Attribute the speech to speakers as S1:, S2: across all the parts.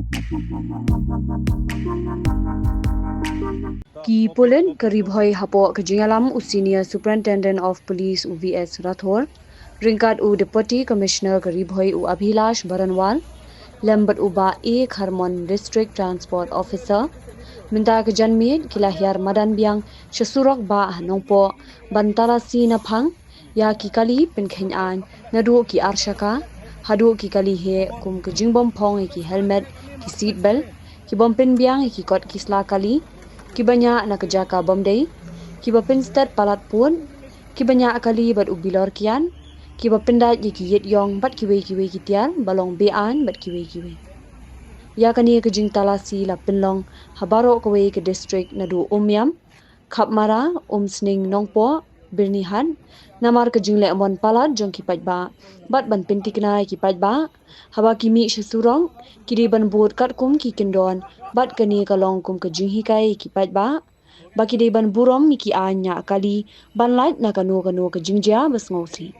S1: Ki Pulit Karibhoi Hapo Kajingalam u Senior Superintendent of Police UVS Rathor, Ryngkat u Deputy Commissioner Karibhoi u Abhilash Baranwal, Lembat uba A Kharmon District Transport Officer, Minta Kajanmid Kila Hiar Madan Biang Sha Surok ba Nongpo Ban Talasi na phang ya ki kali Pinkhen an Nadu ki Arshaka, Hadu ki kali he kum Kajingbom Pong ki helmet ki seat belt, ki bompin biang ki kot kisla kali, ki banya na kejaka bomdei, ki bapin stat palat pun, ki banya kali bat ubilor kian, ki bapindat ye ki yet yong bat ki wei ki tiar balong bean bat ki wei. Ya kani ke jing Talasi la pinlong habaro ko wei ke district nadu umyam, khapmara sning nongpo birnihan, namar ke jing le amon palat jong ki pajba, bat ban pintiknai ki pajba, haba kimi Shasurong, kiri ban bot kat kum ki kindon, bat kani kalong kum ke jing hikai ki pajba, baki de ban burom ki anya kali ban light na kano ke jingja bas ngosi.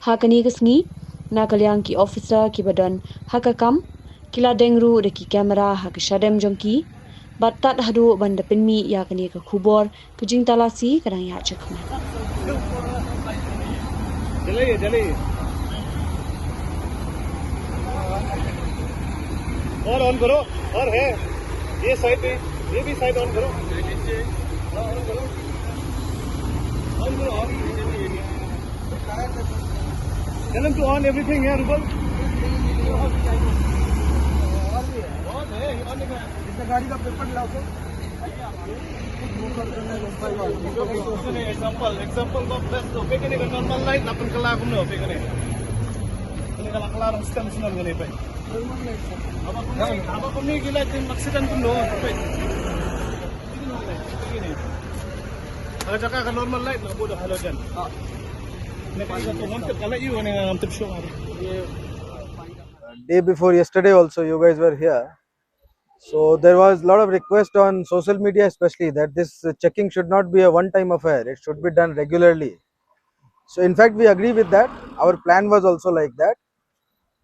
S1: Hakani kesngi na kalyang ki officer ki badan hakakam kila dengru de ki kamera hak Shadem Deng batat hadu ban pinmi ya kani ke KHUBOR ke jing Talasi kadang ya cekme.
S2: चलिए और on करो और है ये side पे ये भी side on करो tell them to on everything here Rubal on है इसका गाड़ी का पेपर लाओ तो example of best oke kene kan normal light napan kala kuno oke kene kala kala orang stand senang kene pe apa kami gila tim accident kuno pe ini ada jaka kan normal light na bodoh halogen
S3: Day before yesterday also you guys were here, so there was a lot of request on social media especially that this checking should not be a one-time affair, it should be done regularly. So in fact we agree with that, our plan was also like that.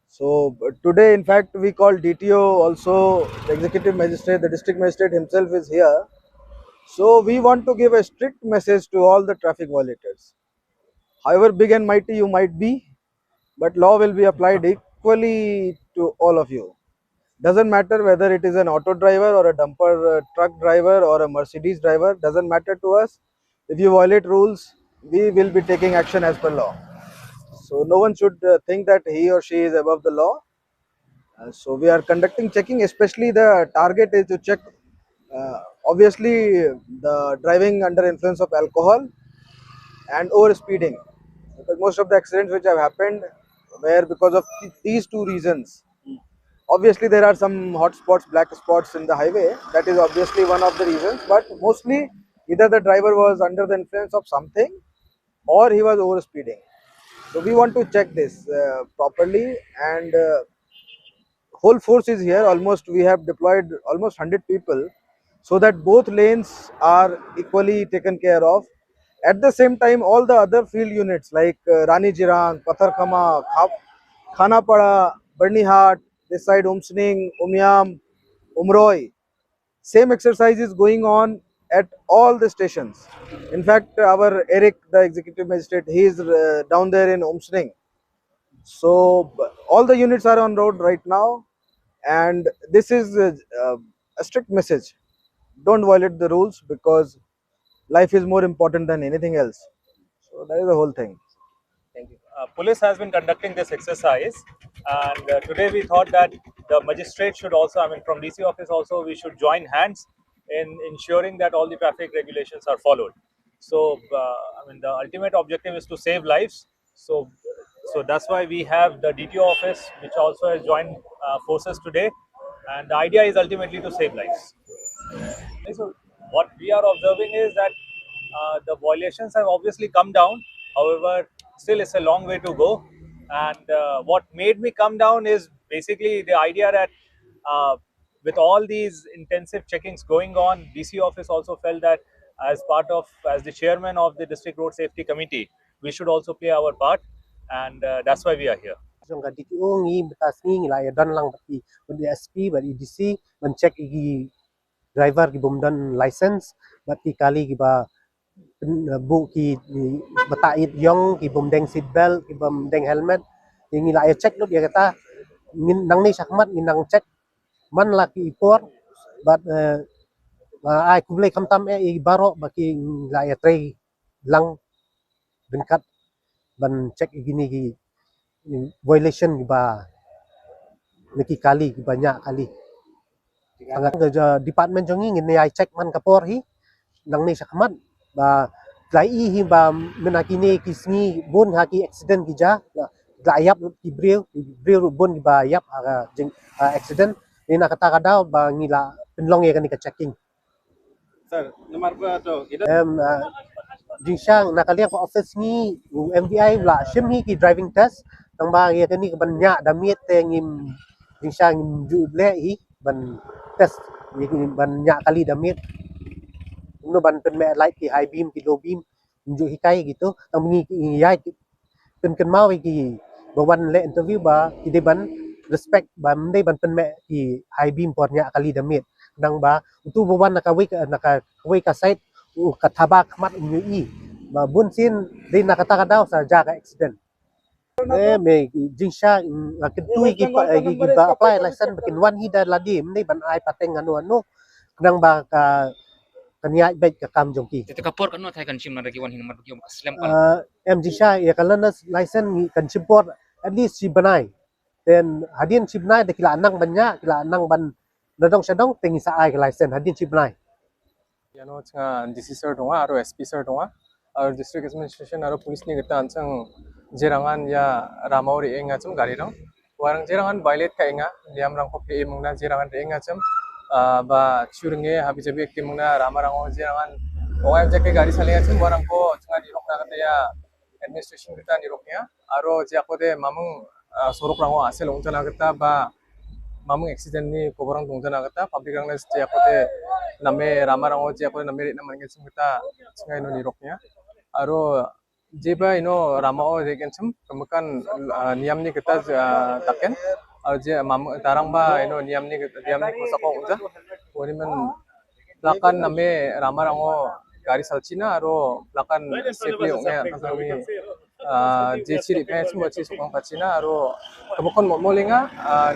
S3: So today in fact we called DTO also, the executive magistrate, the district magistrate himself is here. So we want to give a strict message to all the traffic violators. However big and mighty you might be, but law will be applied equally to all of you. Doesn't matter whether it is an auto driver or a dumper truck driver or a Mercedes driver, doesn't matter to us. If you violate rules, we will be taking action as per law. So no one should think that he or she is above the law. So we are conducting checking, especially the target is to check obviously the driving under influence of alcohol and over speeding, because most of the accidents which have happened were because of these two reasons. Obviously there are some hot spots, black spots in the highway, that is obviously one of the reasons, but mostly either the driver was under the influence of something or he was over speeding. So we want to check this properly, and whole force is here. Almost we have deployed almost 100 people so that both lanes are equally taken care of. At the same time, all the other field units like Rani Jirang, Patharkhama, Khanapada, Barnihat, this side Umsning, Umyam, Umroi, same exercise is going on at all the stations. In fact, our Eric, the executive magistrate, he is down there in Umsning. So all the units are on road right now, and this is a strict message. Don't violate the rules, because life is more important than anything else. So that is the whole thing.
S2: Thank you. Police has been conducting this exercise, and today we thought that the magistrate should also, from DC office also, we should join hands in ensuring that all the traffic regulations are followed. So, the ultimate objective is to save lives. So that's why we have the DTO office, which also has joined forces today, and the idea is ultimately to save lives. So what we are observing is that the violations have obviously come down. However, still it's a long way to go. And what made me come down is basically the idea that with all these intensive checkings going on, DC office also felt that as the chairman of the District Road Safety Committee, we should also play our part. And that's why we are here.
S4: jong ga DTO ngi betas ngi la ya dan lang bati SP bati DC mencek igi driver ki bomdan license bati kali ki ba bu ki betait yong ki bomdeng seat belt ki bomdeng helmet ngi la ya cek lut ya kata ngin nang ni sakmat ngin nang cek man la ki ipor but ai kublai kamtam e baro baki la ya trei lang Ryngkat ban cek gini ki violation ba neki kali banyak kali sangat kerja department jongi ngin ai cek man kapor hi nang ni sakmat ba lai hi ba menakini kisni bun haki accident ki ja la yap ki bril bun ba yap accident ni nak kata kadau ba ngila penlong ya kan ka checking
S5: Sir, nomor berapa tu?
S4: jingsang nakaliang ko office ni MVI la shim hi ki driving test tang ba ya kani banyak damit te ngim jingsang ju le hi ban test banyak kali damit no ban pen me light ki high beam ki low beam ju hikai gitu tang ngi ya ken mau ki bawan le interview ba ki de ban respect ba mendai ban pen me ki high beam pornya kali damit nang ba tu bawan nakawi ka site katabak mat nyui ba bun sin din nakata daw sa jaga accident me jingsha ketui ki ba apply license bikin one hi da ladi mendai ban ai pateng anu nang ba ka kanya baik ka kam jongki
S6: Itu kapor kan no thai kan chim na ragi wan hin mar bagi slam kal.
S4: em jingsha ya kalanas license kan chimport at least si banai then hadin si banai de kila anang banyak kila anang ban nadong sadong tengi sa ai license hadin si banai
S7: यानो चंगा DC sir donga aro SP sir donga aro district administration aro police ni gata ancang jerangan ya ramauri enga chum gari rang warang jerangan violate ka enga niam rang ko pe mungna jerangan enga chum ba churunge habi jabi ekti mungna ramarang jerangan oai jake gari salenga chum warang ko chंगा ni rokna gata ya administration gata ni roknya aro je akode mamung sorok rango asel ongjana gata ba mamung accident ni koborang dongjana gata public rang je akode name ramarang je akode name na mangi chum gata chंगा ino ni roknya aro jeba ino ramao je kenchum kemukan niam ni gata taken aro je mam tarang ba ino niam ni kosako unja woni men lakan name ramarango gari salchina aro lakan safely ongya kami je chiri pe chum chi sokong pachina aro kemukon molinga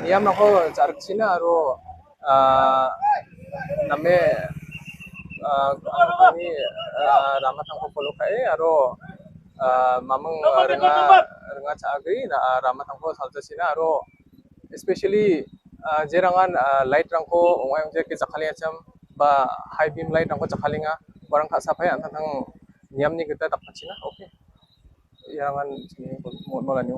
S7: niam nako jarchina aro name kami ramatang ko polo kae aro mamang renga chagri na ramatang ko salchina aro especially jerangan light rangko ongayong je ke jakhali acham ba high beam light rangko jakhalinga warang kha sapai antang niam ni kita tapachina okay jerangan sini molani